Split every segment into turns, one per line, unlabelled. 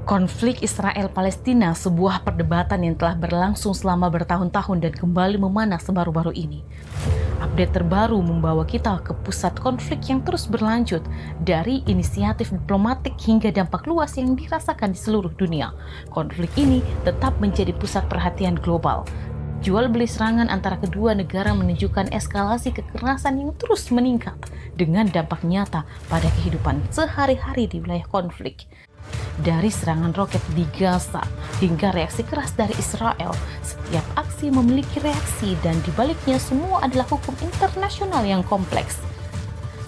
Konflik Israel-Palestina, sebuah perdebatan yang telah berlangsung selama bertahun-tahun dan kembali memanas baru-baru ini. Update terbaru membawa kita ke pusat konflik yang terus berlanjut, dari inisiatif diplomatik hingga dampak luas yang dirasakan di seluruh dunia. Konflik ini tetap menjadi pusat perhatian global. Jual beli serangan antara kedua negara menunjukkan eskalasi kekerasan yang terus meningkat dengan dampak nyata pada kehidupan sehari-hari di wilayah konflik. Dari serangan roket di Gaza hingga reaksi keras dari Israel, setiap aksi memiliki reaksi dan dibaliknya semua adalah hukum internasional yang kompleks.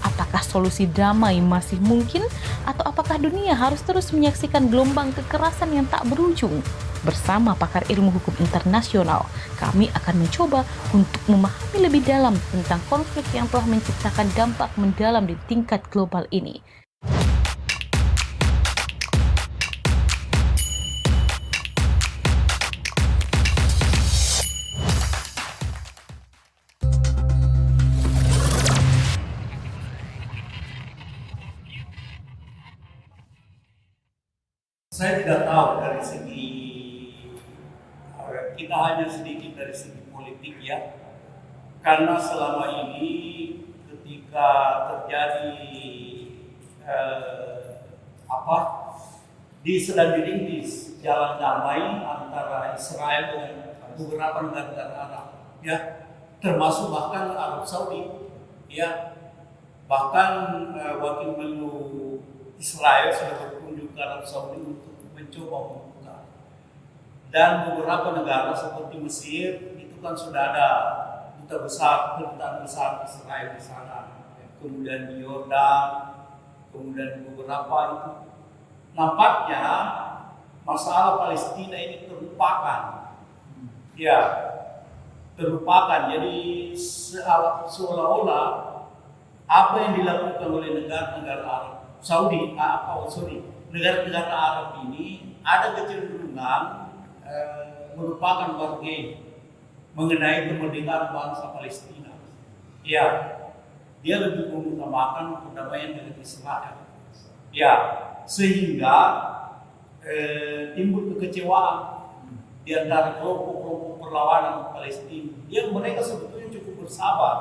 Apakah solusi damai masih mungkin atau apakah dunia harus terus menyaksikan gelombang kekerasan yang tak berujung? Bersama pakar ilmu hukum internasional, kami akan mencoba untuk memahami lebih dalam tentang konflik yang telah menciptakan dampak mendalam di tingkat global ini.
Saya tidak tahu dari segi kita hanya sedikit dari segi politik ya, karena selama ini ketika terjadi sedang dirintis jalan damai antara Israel dengan beberapa negara Arab ya, termasuk bahkan Arab Saudi ya, bahkan wakil Menlu Israel sudah berkunjung ke Arab Saudi untuk mencoba membuka. Dan beberapa negara seperti Mesir itu kan sudah ada kedutaan besar Israel di sana. Kemudian di Yordan, kemudian beberapa itu. Nampaknya masalah Palestina ini terlupakan. Ya, terlupakan. Jadi seolah-olah apa yang dilakukan oleh negara-negara Arab negara-negara Arab ini ada kecenderungan merupakan bargain mengenai kemerdekaan bangsa Palestina. Ya, dia lebih mengutamakan perdamaian dengan Israel. Ya, sehingga timbul kekecewaan di antara kelompok-kelompok perlawanan Palestina. Mereka sebetulnya cukup bersabar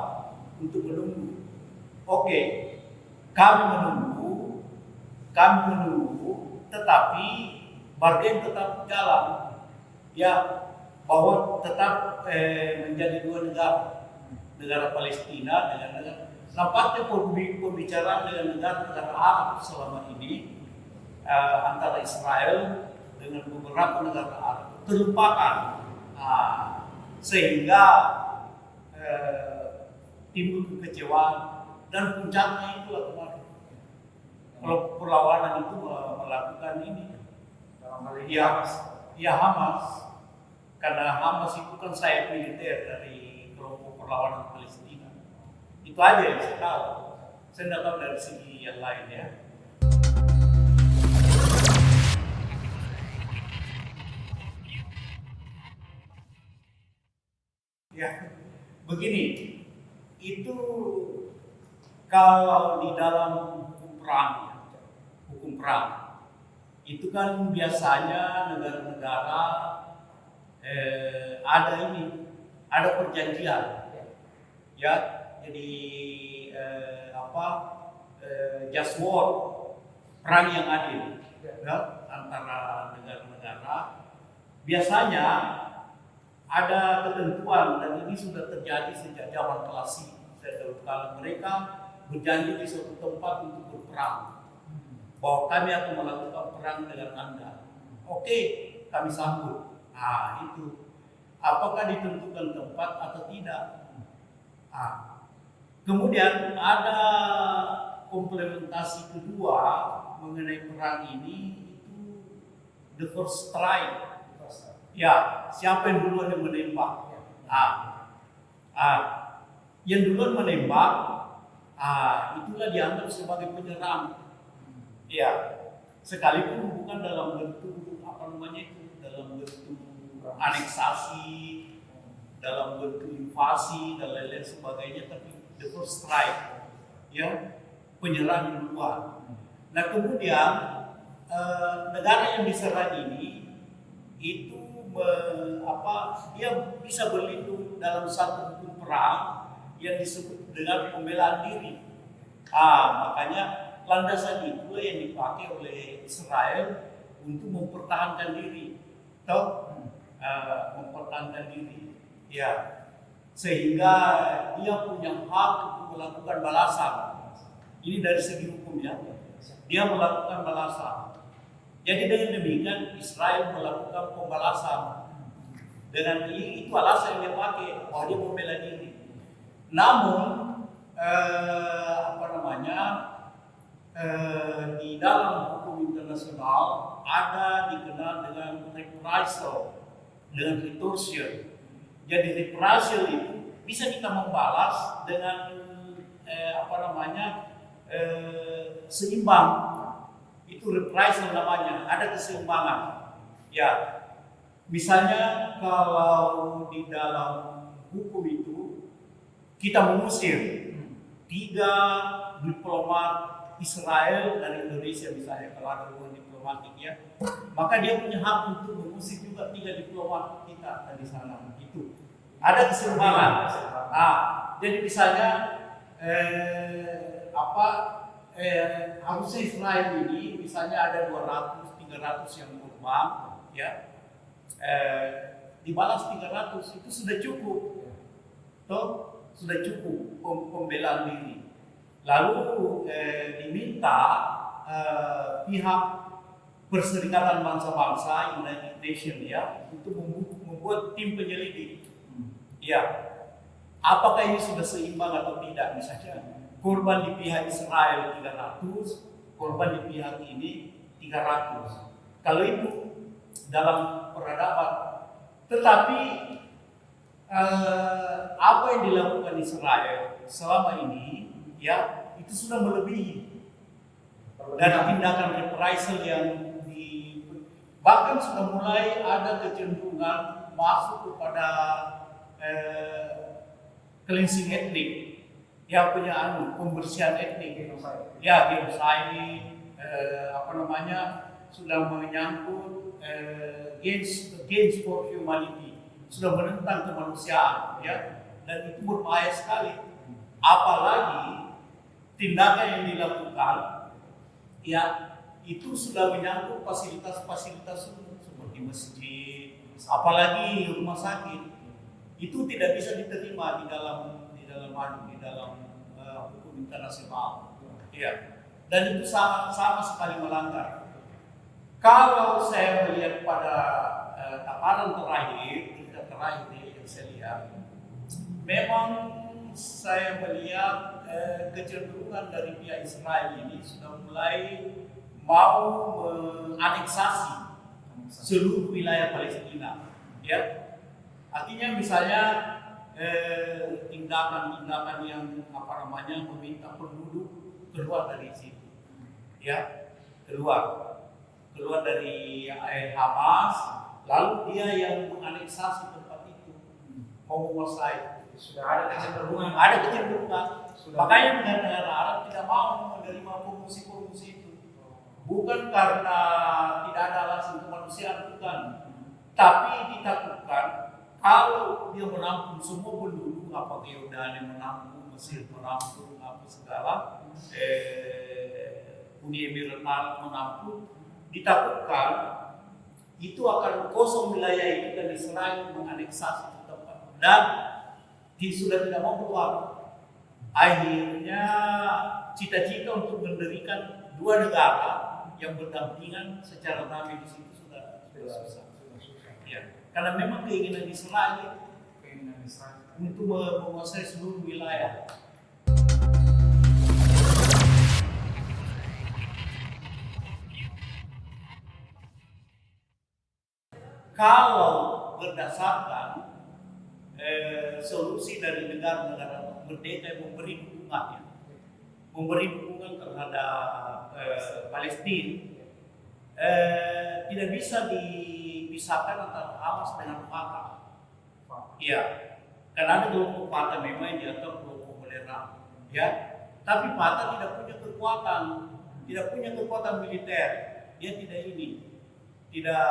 untuk menunggu. Oke, kami menunggu, tetapi bargain tetap jalan, ya, bahwa tetap menjadi dua negara Palestina dengan negara. Nampaknya pembicaraan dengan negara-negara Arab selama ini antara Israel dengan beberapa negara Arab terlupakan, sehingga timbul kekecewaan dan puncaknya itulah kemarin. Kalau perlawanan itu melakukan ini, Hamas, karena Hamas itu kan sayap militer dari kelompok perlawanan Palestina. Itu aja yang saya tahu. Saya tidak tahu dari segi yang lain ya. Ya, begini, itu kalau di dalam hukum perang itu kan biasanya negara-negara ada perjanjian ya, jadi just war, perang yang adil ya, antara negara-negara. Biasanya ada ketentuan dan ini sudah terjadi sejak zaman klasik. Kalau mereka berjanji di suatu tempat untuk berperang, bahwa kami akan melakukan perang dengan Anda. Oke, kami sambut. Itu. Apakah ditentukan tempat atau tidak? Kemudian ada komplementasi kedua mengenai perang ini, itu the first strike. Ya, siapa yang duluan yang menembak? Yang duluan menembak, itulah dianggap sebagai penyerang. Ya, sekalipun bukan dalam bentuk dalam bentuk aneksasi, dalam bentuk invasi dan lain-lain sebagainya, tapi the first strike, ya, penyerang duluan. Nah kemudian negara yang diserang ini itu dia bisa berlindung dalam satu hukum perang yang disebut dengan pembelaan diri. Makanya landasan itu yang dipakai oleh Israel untuk mempertahankan diri, mempertahankan diri, ya, sehingga dia punya hak untuk melakukan balasan. Ini dari segi hukum ya, dia melakukan balasan. Jadi dengan demikian Israel melakukan pembalasan. Dengan itu alasan yang dia pakai, bahwa dia membela diri. Namun di dalam hukum internasional ada dikenal dengan reprisal, dengan retorsion. Jadi reprisal itu bisa kita membalas dengan seimbang. Itu reprisal namanya, ada keseimbangan. Ya, misalnya kalau di dalam hukum itu kita mengusir 3 diplomat Israel dari Indonesia misalnya, kalau ada hubungan diplomatik ya, maka dia punya hak untuk mengusir juga 3 diplomat kita dari sana. Itu ada keseimbangan. Jadi misalnya harusnya Israel ini misalnya ada 200, 300 yang korban, ya, dibalas 300 itu sudah cukup, sudah cukup pembelaan diri. Lalu diminta pihak Perserikatan Bangsa-Bangsa United Nations ya untuk membuat tim penyelidik. Ya, apakah ini sudah seimbang atau tidak? Misalnya korban di pihak Israel 300, korban di pihak ini 300. Kalau itu dalam peradaban, tetapi apa yang dilakukan Israel selama ini, ya, itu sudah melebihi dari tindakan reprisal yang bahkan sudah mulai ada kecenderungan masuk kepada cleansing etnik, ya, punya pembersihan etnik, ya, genocide, sudah menyangkut against for humanity, sudah menentang kemanusiaan, ya, dan itu berbahaya sekali. Apalagi tindakan yang dilakukan, ya, itu sudah menyangkut fasilitas-fasilitas seperti masjid, apalagi rumah sakit. Itu tidak bisa diterima di dalam hukum internasional. Ya. Dan itu sama sekali melanggar. Kalau saya melihat pada tataran tingkat terakhir yang saya lihat, memang saya melihat kecenderungan dari pihak Israel ini sudah mulai mau menganeksasi seluruh wilayah Palestina, ya. Artinya misalnya tindakan-tindakan yang meminta penduduk keluar dari situ, ya, keluar dari Hamas, lalu dia yang menganeksasi tempat itu, mau menguasai.
Sudah ada kecenderungan.
Makanya negara Arab tidak mau menerima pengungsi-pengungsi itu. Bukan karena tidak ada alasan kemanusiaan, bukan. Tapi ditakutkan kalau dia menampung semua penduduk, Yordan yang menampung, Mesir menampung, segala, Uni Emirat Arab menampung, ditakutkan itu akan kosong wilayah itu dan Israel menganeksasi tempat. Dan sudah tidak mau keluar. Akhirnya cita-cita untuk mendirikan 2 negara yang berdampingan secara damai di situ sudah susah. Ya. Karena memang keinginan Israel untuk menguasai seluruh wilayah. Kalau berdasarkan solusi dari negara-negara merdeka yang memberi dukungan terhadap Palestina, tidak bisa dipisahkan antara Hamas dengan Fatah. Ya, karena ada kelompok Fatah memang yang dianggap kelompok toleran, ya. Tapi Fatah tidak punya kekuatan militer. dia tidak tidak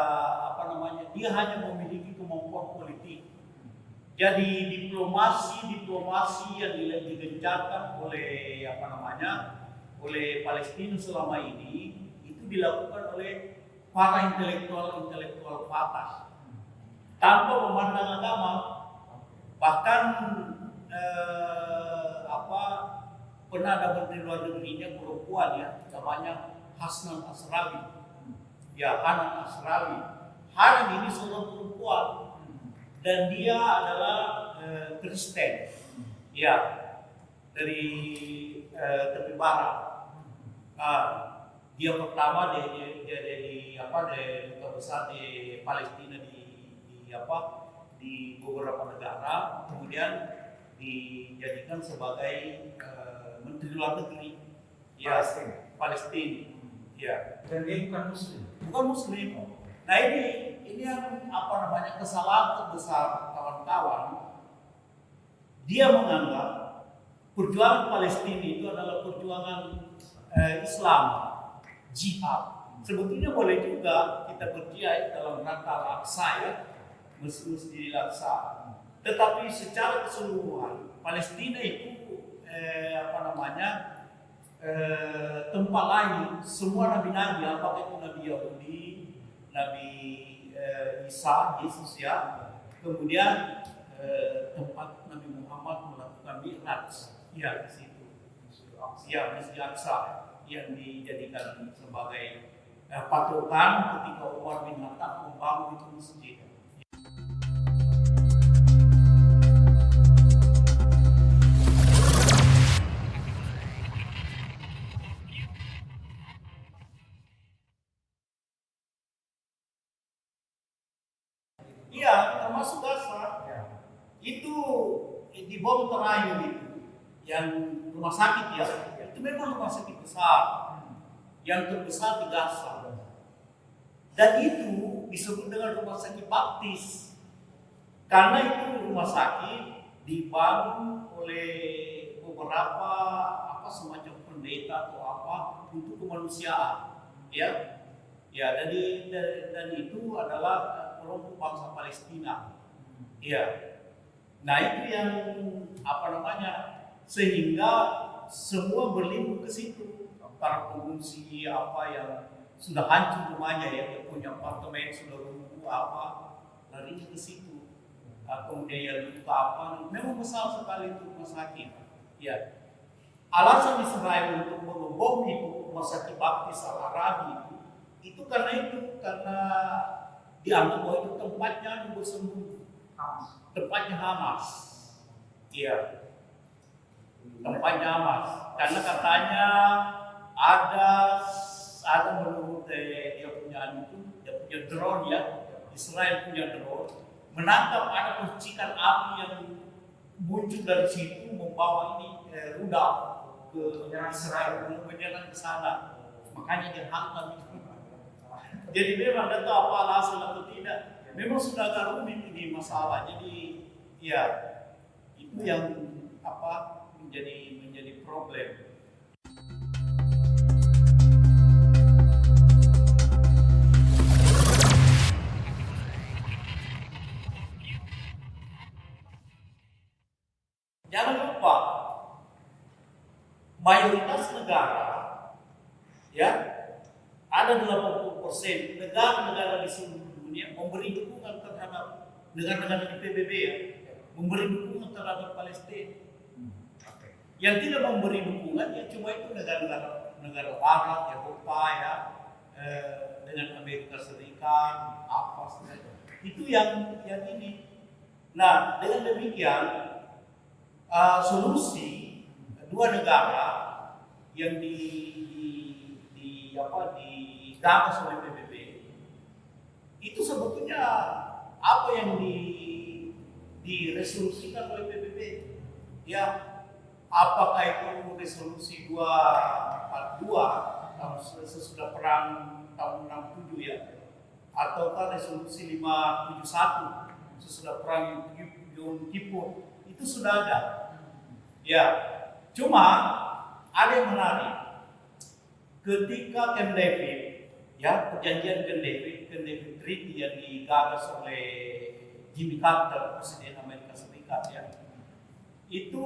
dia hanya memiliki kemampuan politik. Jadi diplomasi yang digencarkan oleh oleh Palestina selama ini itu dilakukan oleh para intelektual Fatah tanpa memandang agama. Bahkan pernah ada menteri luar negerinya perempuan ya, namanya Hanan Asrawi. Ya, Hanan Asrawi. Hanan ini seorang perempuan dan dia adalah Kristen. Ya, dari tepi barat. Dia pertama di duta besar di Palestina di beberapa negara, kemudian dijadikan sebagai menteri luar negeri ya Palestina. Ya.
Dan dia bukan Muslim.
Bukan Muslim. Nah ini yang kesalahan terbesar kawan-kawan. Dia menganggap perjuangan Palestina itu adalah perjuangan Islam, jihad. Sebetulnya boleh juga kita berjihad dalam rangka Al-Aqsa ya, Masjidil Aqsa. Tetapi secara keseluruhan Palestina itu tempat lain semua nabi-nabi, apakah itu Nabi Yahudi, Nabi Isa, Yesus ya, kemudian tempat Nabi Muhammad melakukan mi'raj ya di situ, ya Masjid Aqsa yang dijadikan sebagai patokan ketika Umar bin Khattab membangun itu masjid. Iya, termasuk Gaza. Itu di bom terakhir itu, yang rumah sakit ya, itu memang rumah sakit besar, yang terbesar di Gaza. Dan itu disebut dengan rumah sakit baptis, karena itu rumah sakit dibangun oleh beberapa semacam pendeta atau untuk kemanusiaan, ya. Ya, dan itu adalah kelompok bangsa Palestina. Iya. Nah, itu yang sehingga semua berlindung ke situ. Para pengungsi yang sudah hancur rumahnya ya, yang punya apartemen sudah runtuh lari ke situ. Kemudian yang luka memang besar sekali itu rumah sakit. Ya. Alasan Israel untuk membom itu rumah sakit baptis Al-Arabi itu karena dianggap bahwa itu tempatnya bersembunyi, tempatnya Hamas. Iya, tempatnya Hamas. Karena katanya ada menurut dia punya drone ya, Israel punya drone, menangkap ada percikan api yang muncul dari situ membawa rudal ke Israel, menyerang ke sana. Makanya dia hantam itu. Jadi memang tidak tahu apa alasan atau tidak. Memang sudah agak rumit ini masalah. Jadi ya itu yang menjadi problem. Jangan lupa mayoritas negara ya, ada 80% negara-negara di seluruh dunia memberi dukungan terhadap negara-negara di PBB ya, memberi dukungan terhadap Palestina. Yang tidak memberi dukungan ya cuma itu negara Barat, Eropa ya, dengan Amerika Serikat, itu yang ini. Nah, dengan demikian solusi dua negara yang digagas oleh PBB itu sebetulnya apa yang diresolusikan oleh PBB ya, apakah itu resolusi 242 sesudah perang tahun 67 ya, ataukah resolusi 571 sesudah perang Yom Kippur, itu sudah ada ya. Cuma ada yang menarik, ketika Camp David ya perjanjian Camp David Treaty yang digagas oleh Jimmy Carter, Presiden Amerika Serikat ya, itu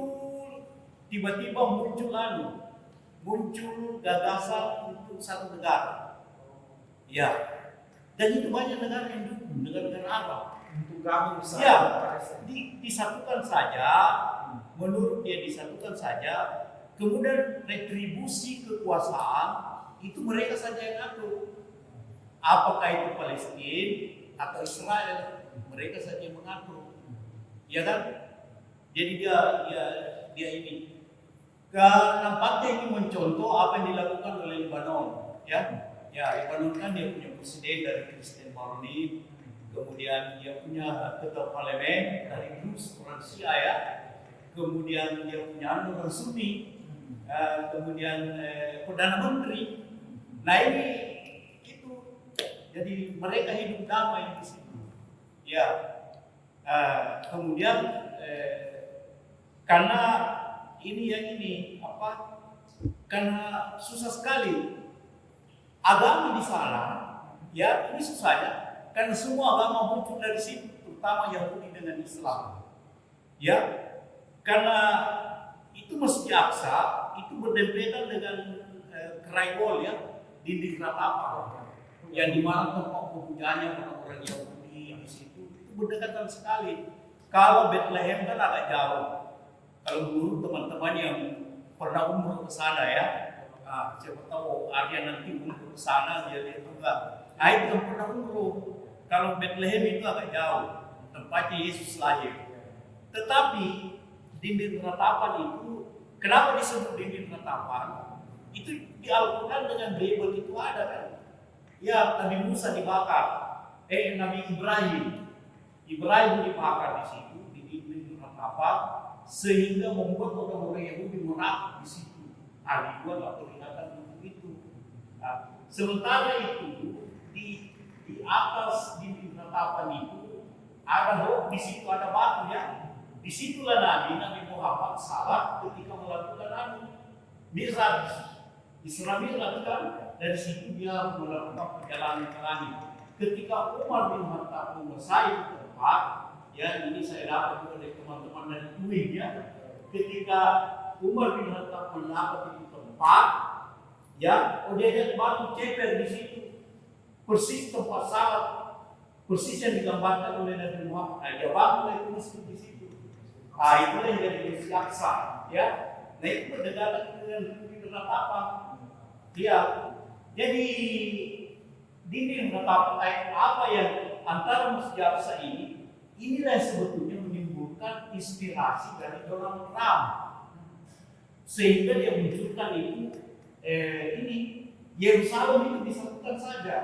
tiba-tiba muncul gagasan untuk satu negara, ya, dan itu banyak negara yang dukung, negara-negara Arab
untuk gabung bersama.
ya, disatukan saja, menurut dia disatukan saja, kemudian retribusi kekuasaan itu mereka saja yang atur. Apakah itu Palestina atau Israel, mereka saja yang mengatur, ya kan? Jadi dia ini nampaknya ini mencontoh apa yang dilakukan oleh Lebanon, ya. Ya, Lebanon kan dia punya presiden dari Kristen Maroni, kemudian dia punya ketua parlemen dari Druze orang Syiah ya, kemudian dia punya orang Sunni, kemudian perdana menteri. Nah ini itu, jadi mereka hidup damai di situ. Ya, kemudian karena ini karena susah sekali agama di sana, ya ini susahnya karena semua agama muncul dari situ, terutama Yahudi dengan Islam, ya karena itu Masjid Aqsa itu berdempetan dengan Kraibol ya, dinding ratapan yang dimana tempat pemujanya orang-orang Yahudi di situ itu berdekatan sekali. Kalau Bethlehem kan agak jauh. Kalau menurut teman-teman yang pernah umroh ke sana ya, siapa tahu Arya nanti umroh ke sana dia lihat juga. Nah itu yang pernah umroh. Kalau Bethlehem itu agak jauh, tempatnya Yesus lahir. Tetapi dinding ratapan itu, kenapa disebut dinding ratapan? Itu di Al-Quran dengan label itu ada kan? Ya, Nabi Musa dibakar, Nabi Ibrahim dibakar di situ, di dinding ratapan, sehingga membuat orang-orang Yahudi merak di situ. Hari dua nggak kelihatan untuk itu. Nah, sementara itu di atas dinding ratapan itu ada di situ ada batu ya. Disitulah Nabi Muhammad salat ketika melakukan Mi'raj. Isra Mi'raj kan, dari situ dia melakukan perjalanan ke langit. Ketika Umar bin Khattab menguasai tempat, ya ini saya dapat dari teman-teman dari UIN ya. Ketika Umar bin Khattab mendapat itu tempat, ya, dia lihat batu ceper di situ, persis tempat salat, persis yang digambarkan oleh Nabi Muhammad. Dia bangun itu masjid di situ. Itulah yang jadi Masjid Aqsa, ya. Nah itu berdekatan dengan dinding ratapan. Ya, jadi dinding ratapan apa yang antara Masjid Aqsa inilah yang sebetulnya menimbulkan inspirasi dari Donald Trump, sehingga dia munculkan itu Yerusalem itu disatukan saja,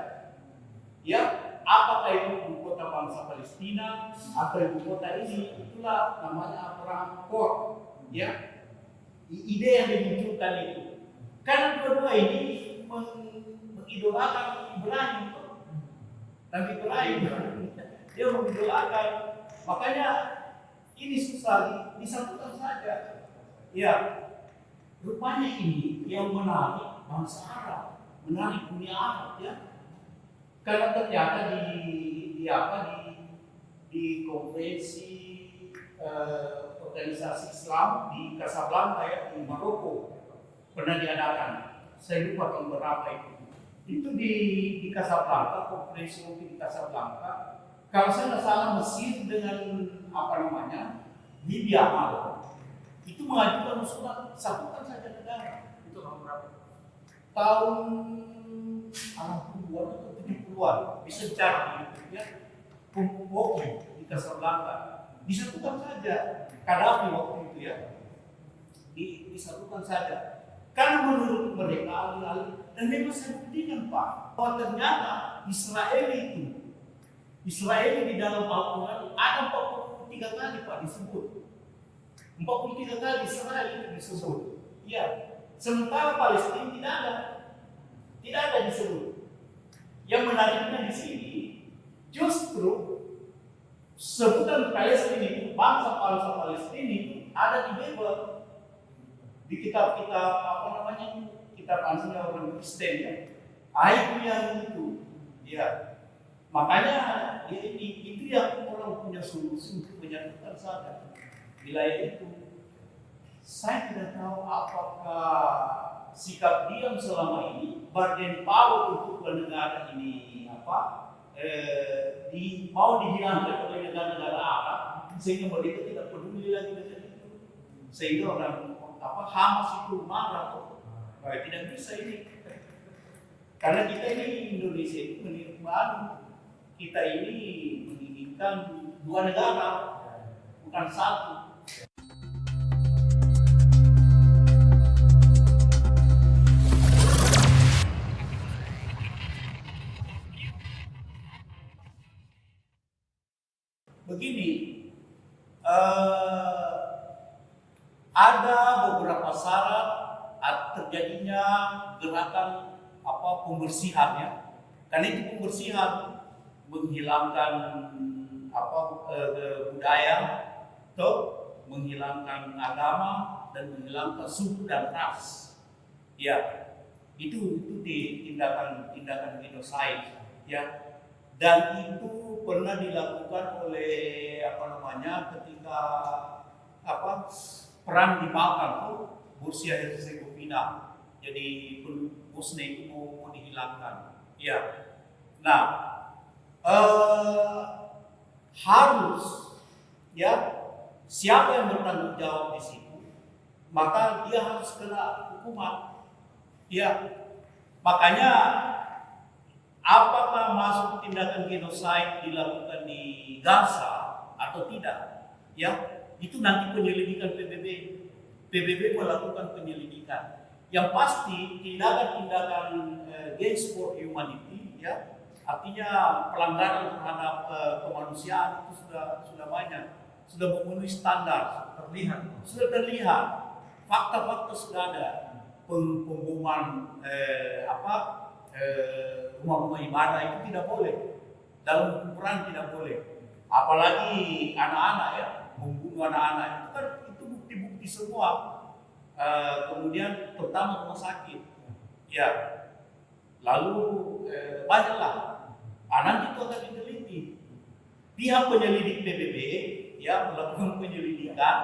ya. Apakah itu ibu kota bangsa Palestina atau ibu kota ini, itulah namanya Abraham Accord, ya. Ide yang dimunculkan itu. Karena dua-dua ini mengidolakan Ibrahim, Nabi Ibrahim, dia mengidolakan. Makanya ini susah disatukan saja. Ya, rupanya ini yang menarik bangsa Arab, menarik dunia Arab, ya. Karena ternyata di konferensi organisasi Islam di Casablanca ya, di Maroko pernah diadakan. Saya lupa tahun berapa itu. Itu di Casablanca, konferensi di Casablanca. Kalau saya nggak salah Mesir dengan Libya itu mengajukan usulan satukan saja negara. Itu tahun berapa? Tahun 60-an atau 70-an. Bisa dicari ya. Waktu di Casablanca disatukan saja. Gaddafi waktu itu ya. Disatukan saja. Karena menurut mereka alih-alih, dan memang saya buktikan Pak, bahwa ternyata Israel di dalam Al-Quran ada 43 kali Pak disebut. 43 kali Israel itu disebut. Ya. Sementara Palestina tidak ada disebut. Yang menariknya di sini, justru sebutan Palestina itu, bangsa Palestina itu ada di Bible, di kitab-kitab kitab aslinya orang Kristen ya. Itu yang itu, ya. Makanya itu yang orang punya solusi untuk menyatukan saya. Wilayah itu, saya tidak tahu apakah sikap diam selama ini bargain power untuk negara ini mau dihilangkan oleh negara-negara Arab sehingga mereka tidak peduli lagi dengan itu, sehingga orang Hamas itu marah kok. Tidak bisa ini, karena kita ini Indonesia itu kita ini menginginkan dua negara, bukan satu. Begini, ada beberapa syarat terjadinya gerakan pembersihannya. Karena itu pembersihan menghilangkan budaya, menghilangkan agama dan menghilangkan suku dan ras. Ya, itu tindakan genocide, ya. Dan itu pernah dilakukan oleh ketika perang di Balkan Bosnia Herzegovina. Jadi Bosnia itu mau dihilangkan. Ya. Nah, harus ya siapa yang bertanggung jawab di situ, maka dia harus kena hukuman. Ya. Makanya apakah masuk tindakan genosida dilakukan di Gaza atau tidak? Ya, itu nanti penyelidikan PBB. PBB melakukan penyelidikan. Yang pasti tindakan-tindakan against for humanity, ya, artinya pelanggaran terhadap kemanusiaan itu sudah banyak, sudah memenuhi standar, sudah terlihat, fakta-fakta sudah ada, pemboman rumah-rumah ibadah itu tidak boleh, dalam ukuran tidak boleh, apalagi anak-anak ya, membunuh anak-anak itu kan itu bukti-bukti semua. Kemudian terutama rumah sakit, ya, lalu banyaklah. Nanti itu akan diteliti. Pihak penyelidik PBB ya melakukan penyelidikan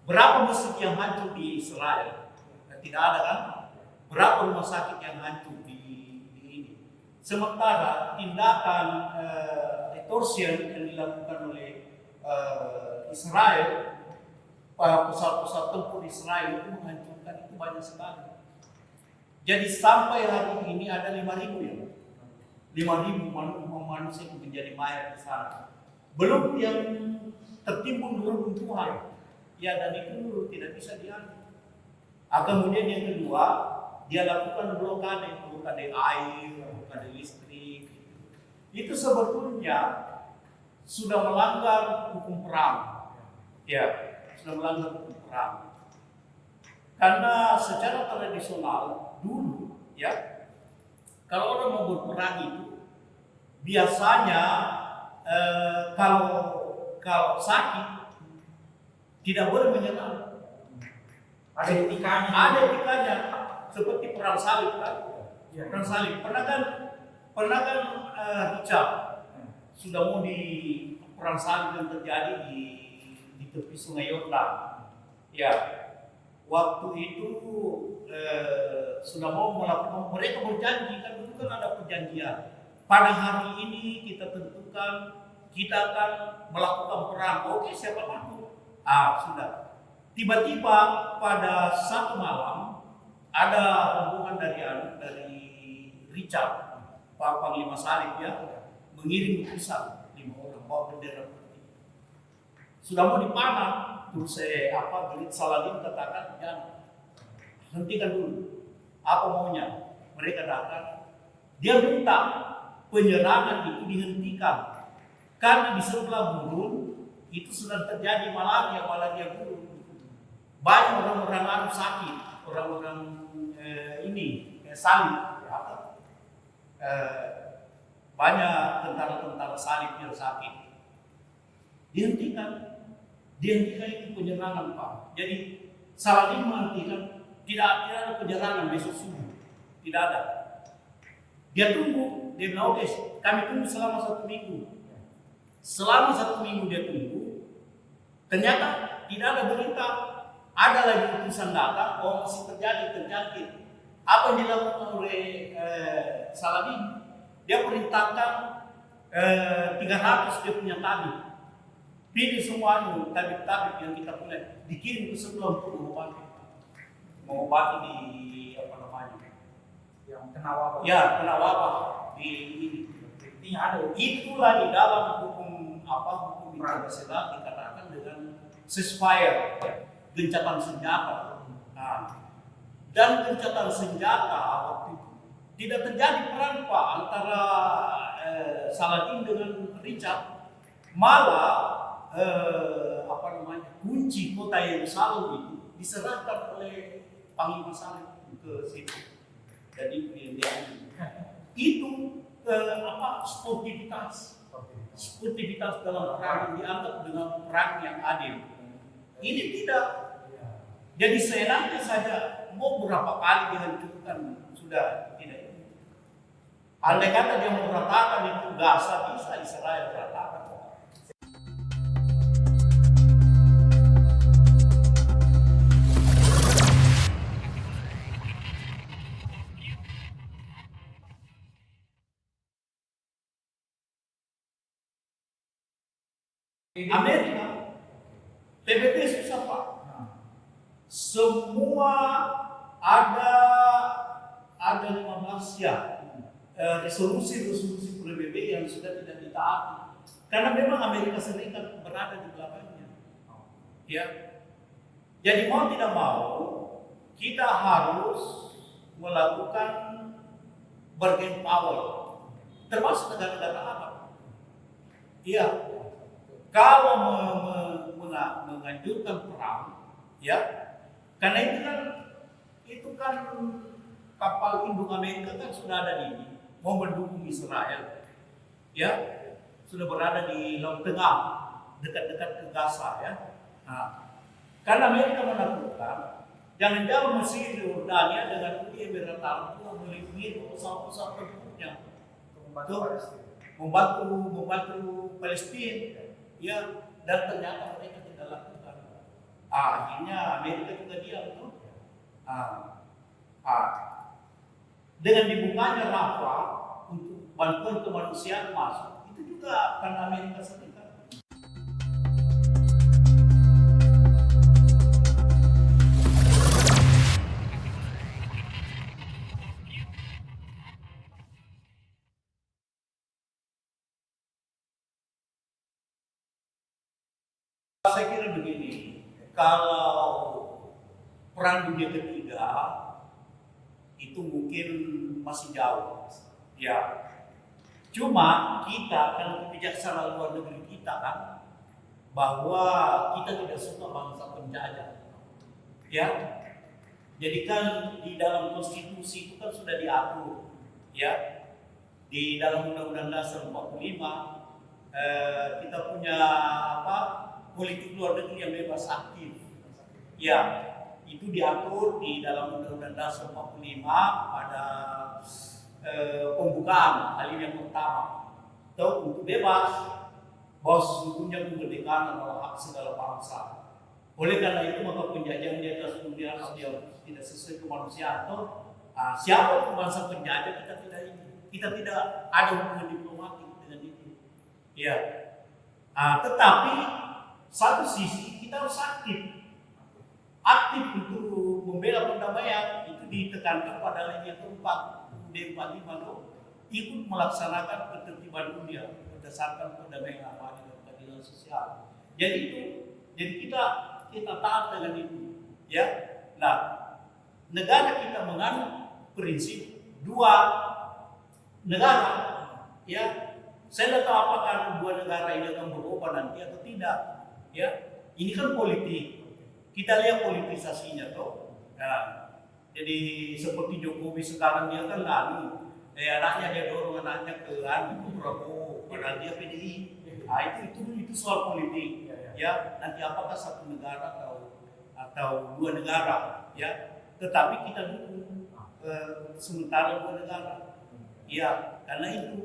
berapa masjid yang hancur di Israel, tidak ada kan? Berapa rumah sakit yang hancur di ini. Sementara tindakan extortion yang dilakukan oleh Israel, pusat-pusat tempur Israel itu menghancurkan itu banyak sekali. Jadi sampai hari ini ada 5.000 ya, 5.000 manusia yang menjadi mayat di sana. Belum yang tertimbun reruntuhan, ya, dan itu tidak bisa diambil. Kemudian yang kedua, dia lakukan blokade air, blokade listrik. Itu sebetulnya sudah melanggar hukum perang, ya. Sudah melanggar hukum perang. Karena secara tradisional dulu ya, kalau orang mau berperang itu biasanya kalau sakit tidak boleh menyerang. Ada etikanya seperti perang salib kan? Ya. Perang salib pernah kan Richard sudah mau di perang salib yang terjadi di tepi Sungai Yordan. Ya, waktu itu sudah mau melakukan, mereka berjanji kan, dulu kan ada perjanjian. Pada hari ini kita tentukan kita akan melakukan perang. Oke, siapa takut? Sudah. Tiba-tiba pada satu malam ada rombongan dari Richard, Panglima Salib ya, mengirim utusan 5 orang bawa bendera. Sudah mau dipanah, terus Gerit Saladin katakan, jangan, hentikan dulu. Apa maunya? Mereka datang, dia minta penyerangan itu dihentikan, karena di sebelah burung itu sudah terjadi malaria burung. Banyak orang-orang sakit, orang-orang salib, banyak tentara-tentara salib yang sakit. Dihentikan itu penyerangan, Pak. Jadi Saladin menghentikan, tidak ada penyerangan besok subuh, tidak ada. Dia tunggu, dia bilang oke, kami tunggu selama 1 minggu. Selama 1 minggu dia tunggu, ternyata tidak ada berita. Ada lagi utusan datang, oh masih terjangkit. Apa yang dilakukan oleh Saladin? Dia perintahkan 300 dia punya tabib. Pilih semua tabib-tabib yang kita punya, dikirim ke sebelah untuk mengobati di apa namanya?
Yang kena wabah.
Ya, kena wabah di ini.
Intinya ada.
Itulah di dalam hukum internasional dikatakan dengan ceasefire, gencatan senjata. Nah, dan gencatan senjata waktu itu tidak terjadi perang Pak antara Saladin dengan Richard, malah kunci kota Yerusalem itu diserahkan oleh Panglima Saleh ke situ. Jadi itu sportivitas dalam perang yang dianggap dengan perang yang adil. Ini tidak. Jadi seenaknya saja mau berapa kali dihancurkan sudah tidak ini. Andai kata dia mau meratakan itu Gaza bisa Israel meratakan. Amerika, PBB susah Pak. Semua ada 15 ya resolusi PBB yang sudah tidak ditaati. Karena memang Amerika Serikat berada di belakangnya. Ya. Jadi mau tidak mau kita harus melakukan bargain power, termasuk negara-negara Arab. Iya. Kalau menganjurkan perang, ya, karena itu kan kapal induk Amerika kan sudah ada di ini, mau mendukung Israel, ya, sudah berada di Laut Tengah, dekat-dekat ke Gaza, ya. Nah, karena Amerika menakutkan, jangan-jangan Mesir, Yordania dengan Uni Emirat Arab itu melindungi pesawat-pesawat tempurnya, membantu Palestina. Ya, dan ternyata mereka tidak lakukan. Akhirnya Amerika juga diam tuh. Dengan dibukanya Rafah untuk bantuan kemanusiaan masuk, itu juga karena Amerika Serikat. Saya kira begini, kalau perang dunia ketiga itu mungkin masih jauh, ya. Cuma kita karena kebijaksanaan luar negeri kita kan, bahwa kita tidak suka bangsa penjajah, ya. Jadi kan di dalam konstitusi itu kan sudah diatur, ya, di dalam Undang-Undang Dasar 45 kita punya politik luar negeri yang bebas aktif. Ya, itu diatur di dalam Undang-Undang Dasar 45 pada pembukaan hal yang pertama. Tahu untuk bebas, bahwa sesungguhnya kemerdekaan adalah hak segala bangsa. Oleh karena itu maka penjajahan di atas dunia tidak sesuai kemanusiaan. Siapa bangsa penjajah kita tidak ada hubungan diplomatik dengan itu. Ya, tetapi satu sisi kita harus aktif untuk membela perdamaian. Itu ditekankan pada linia keempat UUD 45 ikut melaksanakan ketertiban dunia berdasarkan perdamaian abadi dan keadilan sosial. Jadi kita taat dengan itu, ya. Nah, negara kita menganut prinsip dua negara, ya. Saya tidak tahu apakah dua negara ini akan berubah nanti atau tidak. Ya, ini kan politik. Kita lihat politisasinya toh. Nah, jadi seperti Jokowi sekarang dia kan anaknya dia dorong anaknya ke Prabowo, padahal dia PDI. Itu soal politik. Ya, nanti apakah satu negara atau dua negara, ya. Tetapi kita dukung sementara dua negara. Iya, karena itu.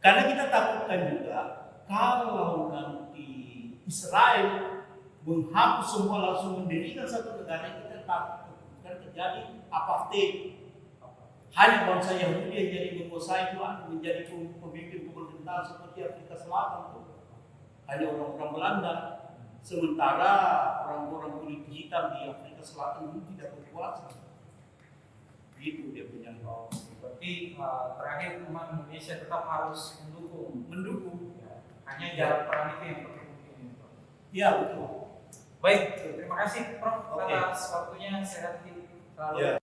Karena kita takutkan juga kalau nanti Israel menghapus semua langsung mendirikan satu negara, kita takut terjadi apartheid. Hanya bangsa Yahudi yang jadi menguasai Tuhan, menjadi pemimpin pemerintahan seperti Afrika Selatan tuh. Hanya orang-orang Belanda. Sementara orang-orang kulit hitam di Afrika Selatan itu tidak berkuasa. Itu dia punya.
Berarti terakhir memang Indonesia tetap harus mendukung. Ya. Hanya
Ya.
jalan perang itu yang perlu ini.
Iya betul.
Baik, terima kasih Prof
Oke.
atas waktunya. Sehat selalu.
Ya.